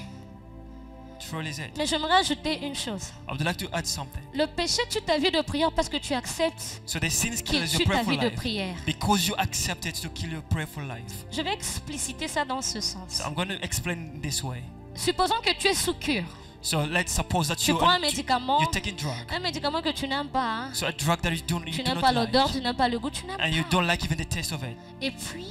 Truly is it. Mais j'aimerais ajouter une chose. I would like to add something. Le péché tue ta vie de prière parce que tu acceptes So the sins qu'il kills tue your ta prayerful vie de life prière. because you accepted to kill your prayerful life. Je vais expliciter ça dans ce sens. So I'm going to explain this way. Supposons que tu es sous cure. So let's suppose that Tu you prends un médicament, you're taking drug. un médicament que tu n'aimes pas. Hein. So a drug that you do Tu n'aimes not pas like, l'odeur, tu n'aimes pas le goût, tu n'aimes and you pas. don't like even the taste of it. Et puis,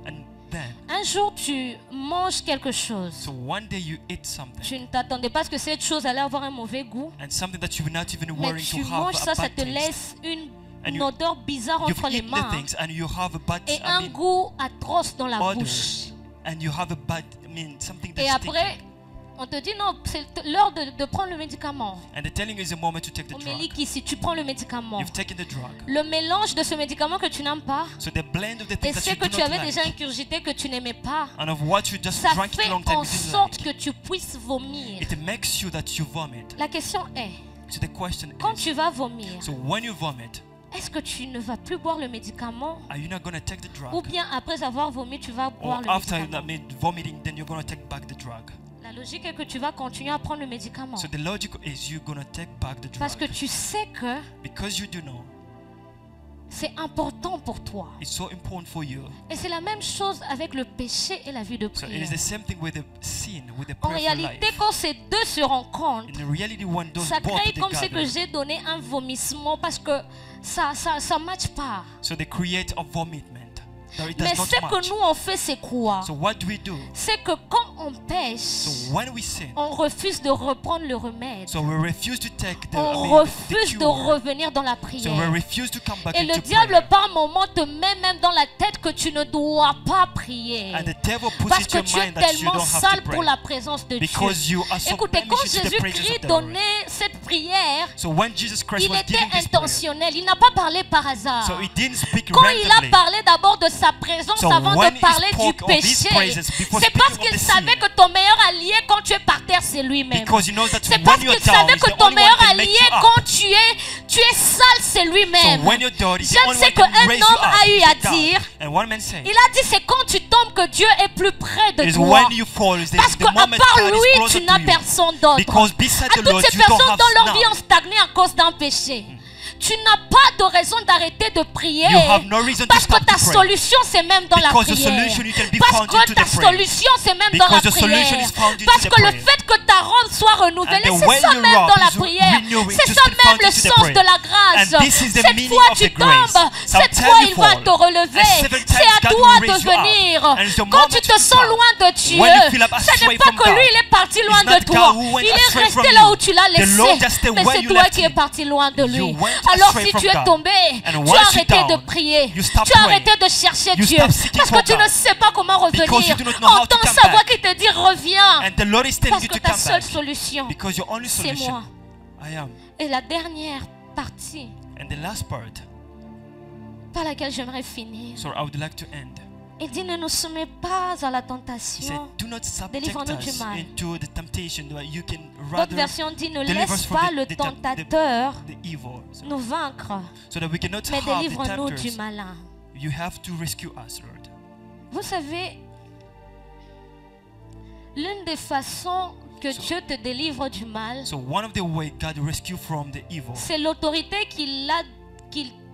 And then, un jour, tu manges quelque chose. so one day you eat something, Tu ne t'attendais pas à ce que cette chose allait avoir un mauvais goût. and something that you were not even Mais worrying tu to manges have ça, a ça bad te taste. laisse And une you- odeur bizarre You've entre les eaten the mains things and you have a bad, et un goût atroce dans la odor, bouche. and you have a bad, something Et that's après, sticky. on te dit non, c'est l'heure de prendre le médicament. And they're telling you it's a moment to take the On drug. me dit qu'ici, tu prends le médicament. You've taken the drug. Le mélange de ce médicament que tu n'aimes pas So the blend of the et things that ce you que do tu not avais déjà like, ingurgité que tu n'aimais pas, and of what you just ça drank it fait long time en you didn't sorte like, que tu puisses vomir. it makes you that you vomit. La question est, So the question quand is, tu vas vomir, so when you vomit, est-ce que tu ne vas plus boire le médicament are you not going to take the ou drug? bien après avoir vomi, tu vas boire Or le after médicament? vomiting, then you're going to take back the drug. La logique est que tu vas continuer à prendre le médicament. So the logic is you're going to take back the Parce que drug. tu sais que Because you do know, c'est important pour toi. it's so important for you. Et c'est la même chose avec le péché et la vie de So it prière. is the same thing with the sin, with the En prayerful réalité, life. quand ces deux se rencontrent, In reality, when those ça both crée comme ce que together, j'ai donné un vomissement parce que ça matche pas. so they create a vomitment. That it Mais does not ce que match. nous on fait, c'est quoi? So what do we do? C'est que quand on pêche, So when we sin, on refuse de reprendre le remède. so we refuse to take the, On the refuse de cure. revenir dans la So we prière. refuse to come back Et le into diable, prayer. par moment, te met même dans la tête que tu ne dois pas prier. And the devil puts Parce into que your tu es mind that you tellement don't have sale to pour pray. la présence de Dieu. Because you are so Écoutez, quand blemished in the presence Jésus-Christ of the Lord. donnait cette prière, So when Jesus Christ il was était giving this prayer, intentionnel. Il n'a pas parlé par hasard. so he didn't speak Quand il a randomly. parlé d'abord de sa présence So avant when de he parler du spoke of his péché, presence before c'est parce speaking of qu'il the savait sin. que ton meilleur allié quand tu es par terre, c'est lui-même. Because you know that C'est parce when you're qu'il down, savait he's que the ton only one meilleur that makes allié you up. quand tu es sale, c'est lui-même. So when you're down, he's the J'aime only ce one that qu'un raise you homme up. a eu à Sit down. dire. And one man said, Il a dit c'est quand tu tombes que Dieu est plus près de is toi. when you fall, is Parce the qu'à moment part God is lui, closer tu to n'as you. personne d'autre. Because beside À the toutes Lord, ces you don't personnes have dont leur vie none. ont stagné à cause d'un péché, tu n'as pas de raison d'arrêter de prier. You have no reason to Parce que stop ta to pray. solution, c'est même dans la Because the prière. solution you can be Parce found que into ta the prayer. solution, c'est même dans la Because the solution prière. is found into Parce the que le prayer. fait que ta robe soit renouvelée, And the c'est way ça you même robe dans la is prière. renewing, C'est just ça be même found le into the sens prayer. de la grâce. And this is the Cette meaning fois of tu the grace. tombes, cette Sometimes fois you il va fall. te relever. And seven C'est times à God toi will de raise you up. venir. And it's the Quand moment tu te to sens come. loin de Dieu, When you feel up ce astray n'est pas from que God. lui il est parti loin It's not de toi. God who went Il est astray from resté là you. où tu l'as The Lord laissé. just stayed Mais where c'est you toi left qui him. es parti loin de lui. You went Alors astray si from tu es God. tombé, And tu once as you're arrêté de down, prier. you stop Tu as praying. arrêté de chercher You Dieu. stop seeking Parce for que tu God. ne sais pas comment Because revenir. you do not know how to Entends come sa voix back. qui te dit reviens. And the Lord is telling Parce you que to ta come seule back. solution, Because your only c'est solution, moi. I am. Et la dernière partie And the last part, par laquelle j'aimerais finir, so I would like to end. Il dit, ne nous soumets pas à la He said, tentation. do not subject Délivre-nous du us mal. into the temptation, but you can D'autres rather versions disent, ne deliver us laisse from pas le the tentateur evil. nous vaincre, So that we cannot mais have the délivre-nous du tempters. malin. You have to rescue us, Lord. Vous savez, l'une des façons que Dieu te délivre du mal, So one of the ways God rescue from the evil. c'est l'autorité qu'il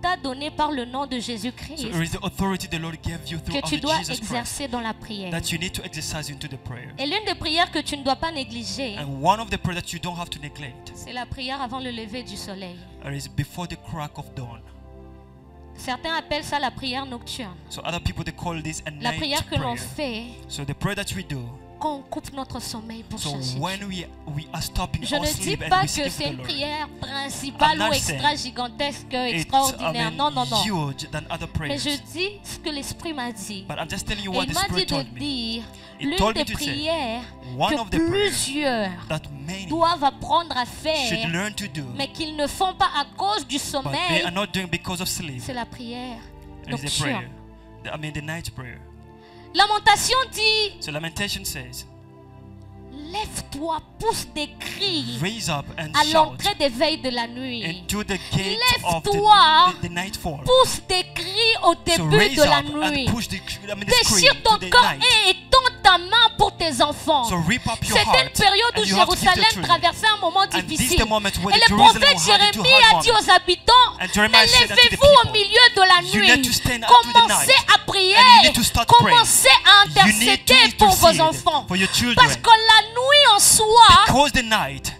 t'a donnée par le nom de So Jésus-Christ there is the authority the Lord gave you through que tu dois Jesus Christ exercer dans la prière. that you need to exercise into the prayer. Et l'une des prières que tu ne dois pas négliger, And one of the prayers that you don't have to neglect c'est la prière avant le lever du soleil. is before the crack of dawn. Certains appellent ça la prière nocturne. So other people they call this a La night prière que l'on prayer. fait So the prayer that we do. quand on coupe notre sommeil pour So chercher when Dieu. we are stopping Je our ne dis sleep and pas we que seek c'est the une Lord. prière principale I'm not ou extra gigantesque, extraordinaire. Non, non, non. huge than other Mais je prayers. dis ce que l'Esprit m'a dit. But I'm just telling you Et what il the m'a dit Spirit de told me. dire He l'une told me des to say, prières one que of the prayers plusieurs that many doivent apprendre à should faire, learn to do, mais qu'ils ne font pas à cause du but they sommeil, are not doing because of sleep. c'est la prière It is the prayer. nocturne. The night prayer. Lamentation dit, So Lamentation says, lève-toi, pousse des cris raise up and à shout l'entrée des veilles de la nuit. into the gate of Lève-toi. the nightfall. Pousse des cris au So début raise de la up nuit. and push the Déchire screen ton to the corps night. et étends ta main pour tes enfants. So rip up your C'était heart une période où and you have to keep the Jérusalem children. traversait un moment And this is difficile. the moment where Et the le Jerusalem prophète will have to Jérémie a hard dit moment. aux habitants, And Jeremiah mais said that to the levez-vous au people, milieu de la you nuit. need to stand up to the Commencez night. à prier. And you need to start praying. Commencez à You need to intercéder pour vos intercede enfants. for your children. Parce que la nuit en soi, Because the night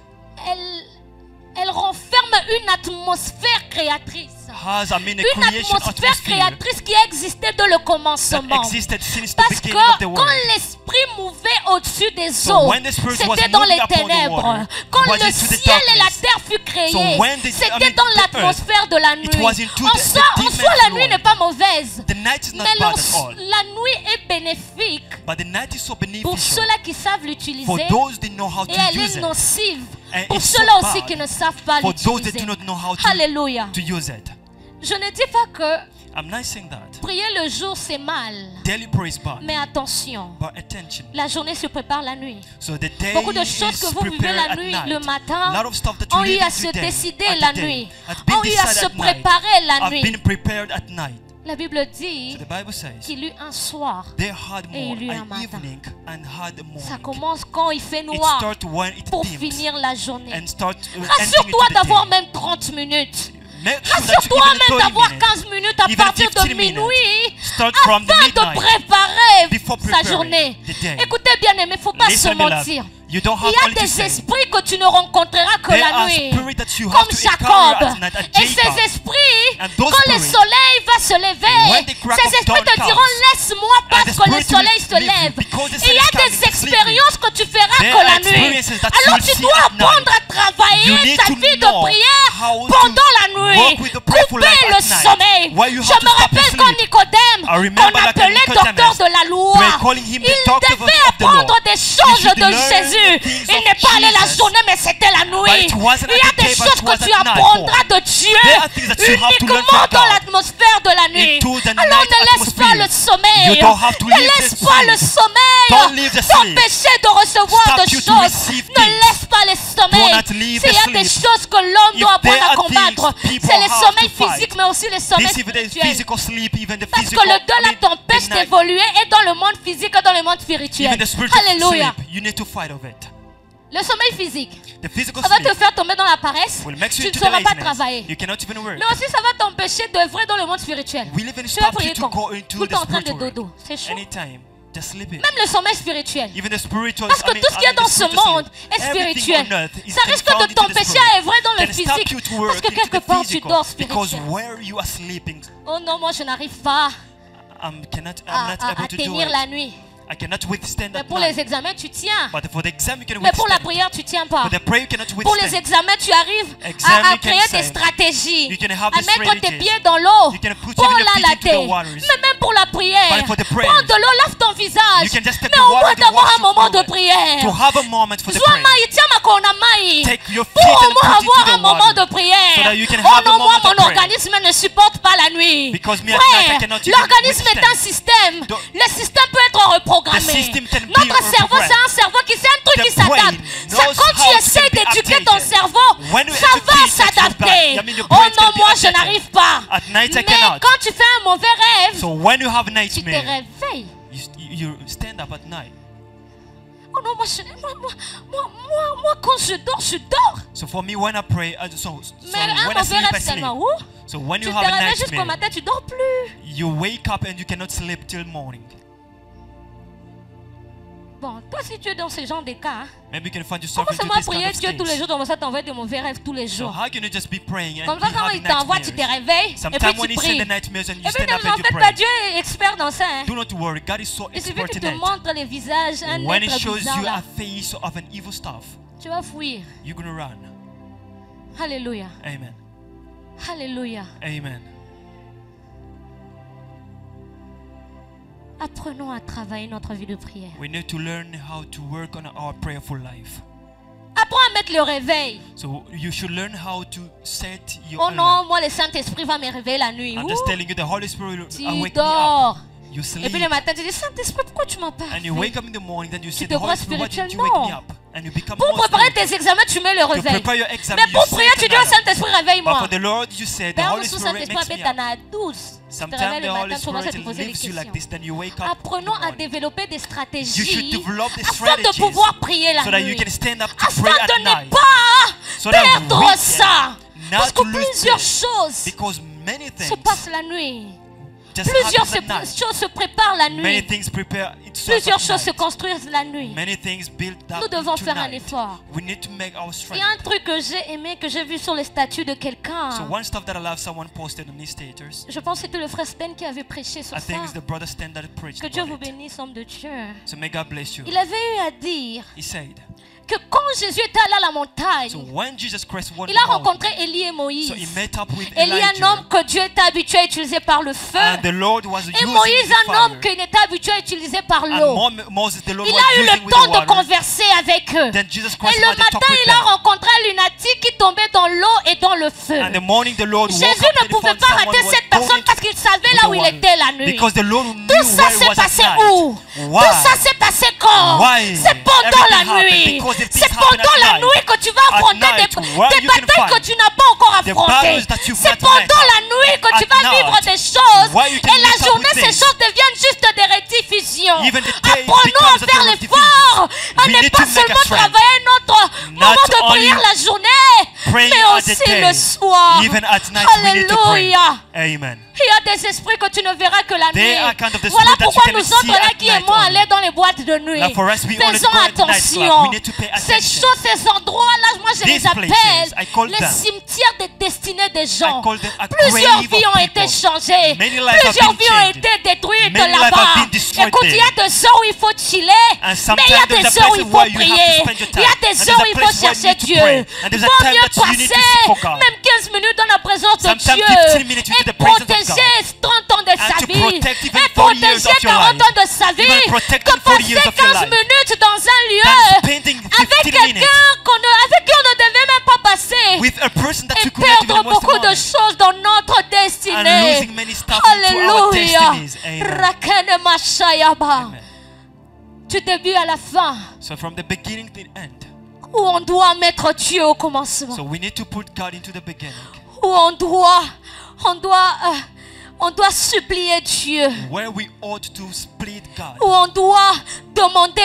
elle renferme une atmosphère créatrice. has, a Une creation atmosphère atmosphere créatrice qui existait dès le that commencement. existed since the Parce que beginning of the quand world. l'esprit mouvait au-dessus des So eaux, when the Spirit was c'était dans moving les upon the ténèbres. water, Quand was le into the ciel et la darkness. terre fut créés, So when the- c'était the dans earth, l'atmosphère de la nuit. it was into En the soi, deep la nuit world. n'est pas mauvaise. The night is not Mais bad at all. la nuit est bénéfique But the night is so pour beneficial ceux-là qui savent for l'utiliser. those that know how Et to elle use est it. nocive And pour it's so ceux-là aussi bad qui ne savent pas for those that l'utiliser. do not know how to Alléluia. use it. Je ne dis pas que I'm not saying that. prier le jour c'est mal. Daily prayer is bad. Mais attention, But attention. la journée se prépare la nuit. So the day Beaucoup de is choses que vous vivez prepared la at nuit, night. le matin, A lot of stuff that you ont eu live à in se today, décider at la the day, nuit, has been ont eu à decided se at night, préparer la have nuit. been prepared at night. La Bible dit So the Bible says qu'il eut un soir. they had Et more il y eut un an matin. evening and had a Ça morning. commence quand il fait It noir starts when it pour dims finir la journée. and start ending Rassure-toi into the d'avoir day. même 30 minutes. Make sure that you Rassure-toi even même 30 d'avoir minutes, 15 minutes à even partir de 15 minutes, minuit start from the afin de midnight préparer before sa preparing journée. the day. Écoutez bien aimé, il ne faut pas se Listen, beloved, mentir. you don't Il have y a only to des say. esprits que tu ne rencontreras que There la are nuit. spirits that you have Comme to Jacob. encounter at night, at Et ces Jacob. esprits, And those quand le spirits, soleil va se lever, when the crack ces of esprits dawn te diront comes, laisse-moi and parce the que le spirit will soleil se leave you, lève. because the Et il y sun a is coming des to sleep you. expériences que tu feras There que are la nuit. experiences that Alors you'll tu see dois at night. apprendre à You travailler need ta to vie de know prière how to pendant la nuit. walk with the prayerful Couper life le at night. sommeil. While you Je have to me stop rappelle and quand sleep. Nicodème, I remember qu'on like appelait Nicodemus, docteur de la loi, they were calling him the il doctor devait of the law. apprendre des choses should de learn Jésus. the things Il of n'est pas allé la Jesus. journée, mais c'était la nuit. it wasn't Il y at a the des day, but choses it que was tu at night. apprendras de Dieu There are things that you have to learn uniquement from dans God. l'atmosphère de la nuit. Into the Alors night ne laisse pas atmosphere. le sommeil. You don't have to Ne leave the laisse pas le sleep. sommeil Don't leave the sleep. t'empêcher de recevoir Stop de you to choses. receive Ne things. laisse pas le sommeil. Do not leave S'il y a the des sleep. choses que l'homme If doit apprendre there à are combattre, things people c'est le have sommeil to fight. physique, mais aussi le sommeil This even the spirituel. physical sleep, even the Parce que physical. le deux-là t'empêche the night, d'évoluer et dans le monde physique et dans le monde spirituel. even the spiritual Alléluia. sleep, you need to fight of it. Le sommeil physique, The physical ça va sleep te faire tomber dans la paresse. will make Tu you ne to sauras the pas laziness. travailler. You cannot even work. Mais aussi, ça va t'empêcher d'œuvrer dans le monde spirituel. Will even Tu vas stop you prier to quand? go Tout into le the temps en train de spiritual dodo. world. C'est chaud. Anytime, just sleeping. Même le sommeil spirituel. Even the spiritual. Parce que tout ce qu'il y a dans ce monde est everything spirituel. on earth is Ça risque found de into the t'empêcher spirit. à œuvrer dans le Can stop physique. you to work Parce que into quelque the part, tu physical. dors Because spirituel. where you are sleeping, Oh non, moi je n'arrive pas I'm not à able to do tenir it. la nuit. I cannot withstand Mais at pour night. les examens, tu tiens. But for the exam, you can Mais pour la withstand. prière, tu tiens pas. For the prayer, you cannot Pour les withstand. examens, tu arrives Exam, à you can créer des say. stratégies, You can have à the mettre tes strategies. pieds dans l'eau You can put pour even your la feet into the latter. waters. Mais même pour la prière, But for the prayers, prends de l'eau, lave ton visage. You can just take Mais the au water moins to d'avoir wash un moment de your prière. To have a moment for the Zwa prayer. mai, tiens ma kona mai. Take your Pour feet au and moins put it avoir to un the moment water. de prière. So that you can Oh have a non, moi, moment of mon prayer. organisme ne supporte pas la nuit. Because me at night, I cannot even L'organisme est un withstand. système. The- Le système peut être reprogrammé. The system can be Notre cerveau, c'est un cerveau qui c'est un truc The qui s'adapte. brain Ça, knows quand tu how it essaies can be d'éduquer ton updated. cerveau, When you ça educate va your s'adapter. brain, I mean your Oh brain can non, be moi je updated. n'arrive pas. At night, I Mais cannot. quand tu fais un mauvais rêve, So when you have tu te nightmare, réveilles. you stand up at night. Oh non, moi, quand je dors, je dors. So for me, when I pray, so Mais un when I mauvais sleep, I rêve, c'est sleep. où? So when Tu you te have a réveilles jusqu'au nightmare, matin, tu dors plus. you wake up and you cannot sleep till morning. Bon, toi, si tu es dans ce genre de cas, hein, Maybe you can find yourself comment into seulement this kind prier of Dieu tous les stage. jours, donc ça t'envoie de mauvais rêves tous les So jours. how can you just be praying and Comme be ça, quand having il t'envoie, tu te nightmares? réveilles et Sometimes puis when tu he send pries. the nightmares and you Et puis, stand up en and you fait, pas pray. Dieu est expert dans ça. Hein. Do not worry, God is so Il suffit expert qu'il in te it. montre les visages, un When He être shows bizarre you là. a face of an evil stuff, Tu vas fuir. you're gonna run. Alléluia. Amen. Alléluia. Amen. Apprenons à travailler notre vie de prière. We need to learn how to work on our prayerful life. Apprends à mettre le réveil. So you should learn how to set your Oh alarm. non, moi le Saint-Esprit va me réveiller la nuit. I'm Ouh, just telling you, the Holy Spirit will tu wake me dors. up. You Et sleep. puis le matin, tu dis, Saint-Esprit, pourquoi tu m'as pas And you réveillé? wake up in the morning, then you say, te the Holy crois Spirit, why didn't you spirituel? wake me Non. up? And you become Pour more préparer spiritual. tes examens, tu mets le To réveil. prepare your exam, Mais you pour set prier, tu an dis au alarm. Saint-Esprit, But réveille-moi. for the Lord, you said, the Père, Holy sous Spirit Saint-Esprit, makes avec me ta up. nana douce. Tu te Sometimes réveilles the le Holy matin, tu commences à te Spirit poser des leaves you like questions. this, then you wake up in the Apprenons à morning. développer des You should stratégies develop the afin de strategies pouvoir prier la so that you nuit. can stand up to Afin pray at de ne night. pas So that we perdre can ça. not Parce que to lose plusieurs this. choses Because many se things passent la nuit. just Plusieurs happen at night. choses se préparent la Many nuit. things prepare itself Plusieurs at choses se night. construisent la nuit. Many things build up Nous devons faire un tonight. effort. We need to make our Il strength. y a un truc que j'ai aimé, que j'ai vu sur les statuts de quelqu'un. So one stuff that I love, someone posted on his status. Je pense que c'était le frère Sten qui avait prêché sur I ça. think it's the brother Stan that preached Que Dieu about vous it. bénisse, homme de Dieu. So may God bless you. Il avait eu à dire He said, que quand Jésus était allé à la so montagne, when Jesus Christ went il a out, rencontré Élie et Moïse. so he met up with Élie, un Elijah, homme que Dieu était habitué à utiliser par le feu. and the Lord was Et using Moïse, the un homme fire. qu'il était habitué à utiliser par And l'eau. Moses, the Lord Il was a eu using le with temps the de water. converser avec eux. Then Jesus Et Christ le had to talk matin, with il a them. rencontré un lunatique qui tombait dans l'eau et dans le feu. And the morning the Lord woke Jésus up ne and he pouvait found pas someone rater who was cette personne going parce qu'il savait with là the où il water. était la nuit. Because the Lord knew Tout ça where he s'est was at passé night. où? Why? Tout ça s'est passé quand? Why? C'est pendant Everything la happened nuit. because the things C'est happen pendant at la night. nuit que tu vas At affronter night, where des you can batailles que fight. tu n'as pas encore The affrontées. battles that you've C'est not pendant met. la nuit que tu At vas vivre night, des choses. where you can Et la meet up journée, with ces things. choses deviennent juste des rétifications. Even the day Apprenons à becomes a faire day of l'effort. À We ne need pas to make a seulement strength. travailler notre moment de only prière la journée, praying mais at the aussi day, le soir. even at night we need to pray. Alléluia. Amen. Il y a des esprits que tu ne verras que la nuit. There are kind of the Voilà spirit that pourquoi you can nous see autres là at qui night aimons only. aller dans les boîtes de nuit. Like for us, we only Faisons go at night club. attention. We need to pay Ces attention. choses, ces endroits là, moi je les These appelle places, I call les them. cimetières des destinées des gens. I call them a Plusieurs grave vies of ont été people. changées. Many lives have Plusieurs been vies ont changed. été détruites Many lives là-bas. have been destroyed Écoute, il y a there. des heures où il faut chiller. And Mais sometimes il y a there's a des heures où place il faut where you have to prier. spend your Il y a time. des And there's heures où a il faut place where you chercher need to Dieu. pray. And there's a Vaut time mieux that you need to passer seek for God. même 15 minutes dans la présence de Sometimes Dieu 15 minutes into et the presence of protéger 30 ans de sa to vie protect even et 40 years protéger of your 40 life. ans de sa vie Even protect que 40 years passer of your 15 life. minutes dans un Than lieu spending 15 avec minutes quelqu'un avec qui on ne devait même pas passer with a person that et you could not perdre even waste beaucoup de money. choses dans notre And destinée. losing many stuff into our Alléluia. destinies. Amen. Rakene Mashayaba. Amen. Du début à la fin, So from the beginning to the end. où on doit mettre Dieu au commencement, So we need to put God into the beginning. où on doit supplier Dieu, Where we ought to split God. où on doit demander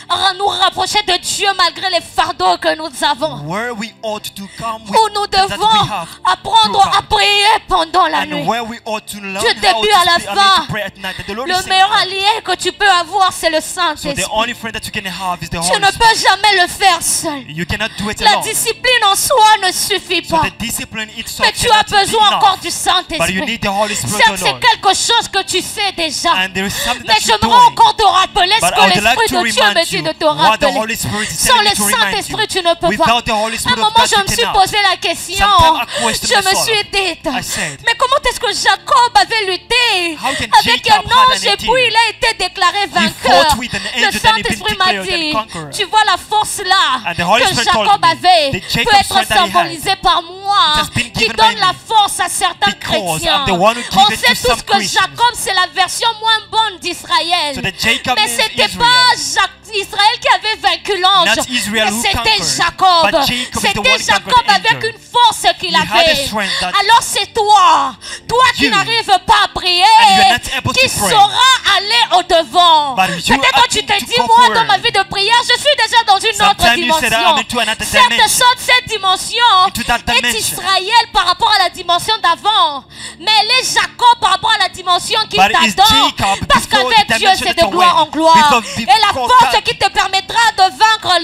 à nous rapprocher de Dieu malgré les fardeaux que nous avons, Where we ought to come with où nous that devons we have apprendre through à God. prier pendant la And nuit. where we ought to learn Du how début à la to, fin, to pray at night. That the Lord is Le saying meilleur that. allié que tu peux avoir, c'est le So the Saint-Esprit. only friend that you can have is the Tu Holy ne Spirit. peux jamais le faire seul. You cannot do it La alone. discipline en soi ne suffit So pas. the discipline itself Mais tu as cannot be besoin enough. encore du But you Saint-Esprit. need the Holy Spirit C'est alone. quelque chose que tu sais déjà. And there is something Mais that je j'aimerais doing. encore te rappeler ce But I que would like l'Esprit to de Dieu me remind dit you de te what the rappeler. Holy Spirit is Sans telling le me to remind Saint-Esprit, you. tu ne peux pas. Without the Holy À un Spirit of moment, God, je you me suis cannot. posé la question. Sometimes I question Je me myself. suis dit, I said, mais comment est-ce que Jacob avait lutté How can avec Jacob un had ange an et puis idea? il a été déclaré He vainqueur? fought with an Le angel and he been Saint-Esprit m'a declared dit, a conqueror. tu vois la force là And the Holy que Spirit told Jacob me, avait the Jacob peut être strength that he had, symbolisée par moi, it has been qui given donne by la me. force à certains Because chrétiens. I'm the one who On gave it sait to tous some que Christians. Jacob c'est la version moins bonne d'Israël. So that Jacob Mais is c'était Israel. pas Israël qui avait vaincu l'ange, Not Israel mais who c'était conquered, Jacob. but Jacob is the one C'était who Jacob conquered the avec angel. une force qu'il He had a avait. strength that- Alors c'est toi qui You, n'arrives pas à prier, and you're not able qui to pray. saura aller au devant. But you Peut-être are tu te to dis, go moi dans forward. ma vie de prière, je suis déjà dans une autre Sometimes you said, dimension. I'm into another Certes, dimension. cette dimension Into that est dimension. Israël par rapport à la dimension d'avant. Mais elle est Jacob par rapport à la dimension qui But it's t'attend. Jacob Parce before qu'avec the Dieu, dimension c'est that de gloire you're en gloire. with. Et la Before force God, qui te permettra de vaincre that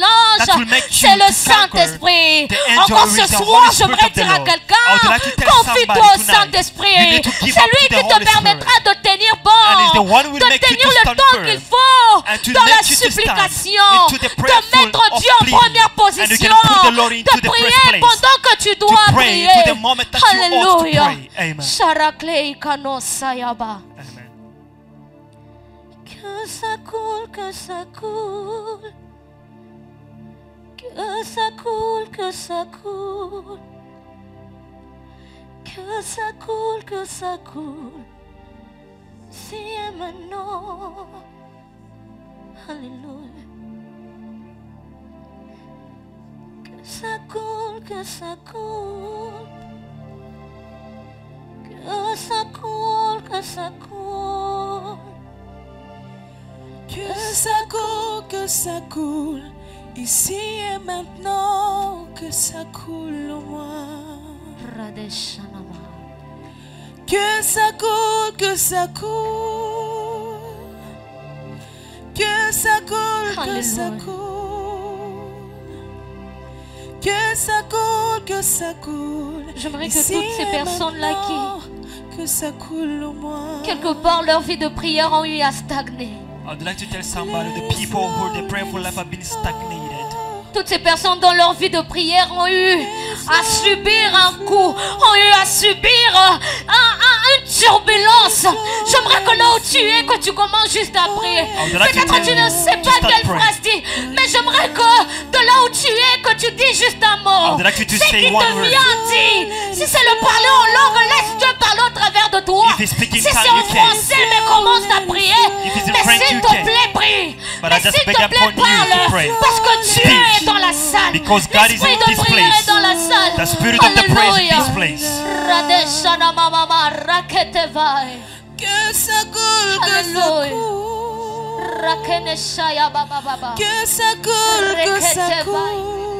will l'ange, make you c'est le to Saint-Esprit. conquer the angel Encore with ce the soir, Holy Spirit j'aimerais of the dire à Lord. quelqu'un, I would like to tell confie-toi somebody au tonight, Saint-Esprit. you need to give C'est up lui to qui the te Holy permettra Spirit. de tenir And it's the bon, one who will de make you tenir to le stand temps firm. qu'il faut, And to dans la make you to stand supplication, into the de prayerful mettre of Dieu en pleading. première And you position, can put the Lord into de the prier first place. pendant que tu dois To pray prier. to the moment that you ought to Alléluia. pray. Amen. Sharaklei kano sayaba. Amen. Que ça coule, que ça coule. Que ça coule, que ça coule. Que ça coule, que ça coule. Si et maintenant. Alléluia. Que ça coule, que ça coule. Que ça coule, que ça coule. Que ça coule, que ça coule, ici et maintenant, que ça coule au moins. Radeshanama. Que ça coule, que ça coule. Que ça coule, que ça Alléluia. coule. Que ça coule, que ça coule. J'aimerais que ici toutes ces et personnes-là maintenant, que ça coule au moins. quelque part, leur vie de prière ont eu à stagner. I would like to tell somebody the people who their prayerful life have been stagnated. Toutes ces personnes dans leur vie de prière ont eu à subir un coup, ont eu à subir une turbulence. J'aimerais que là où tu es, que tu commences juste à prier. Peut-être que tu ne sais pas quelle phrase dire, mais j'aimerais que de là où tu es, que tu dis juste un mot. I would like you to C'est say qui one te word. vient dire. Si c'est le parler en langue, laisse Dieu parler au travers de toi. If he's speaking Si tongue, c'est en you can. français, mais commence à prier. If it's in Mais French, s'il you te can. plaît, prie. But Mais I just s'il beg te upon plaît, you to pray. parle. Parce que Dieu Speak. est dans la salle. Because God is L'Esprit in de this prière place. est dans la salle. The spirit of the praise in Alléluia. this place. Radeshana mama raketevai. Que ça coule, que ça Alléluia. coule. Rakeneshaya baba baba. Que ça coule, que ça Reketevai. coule.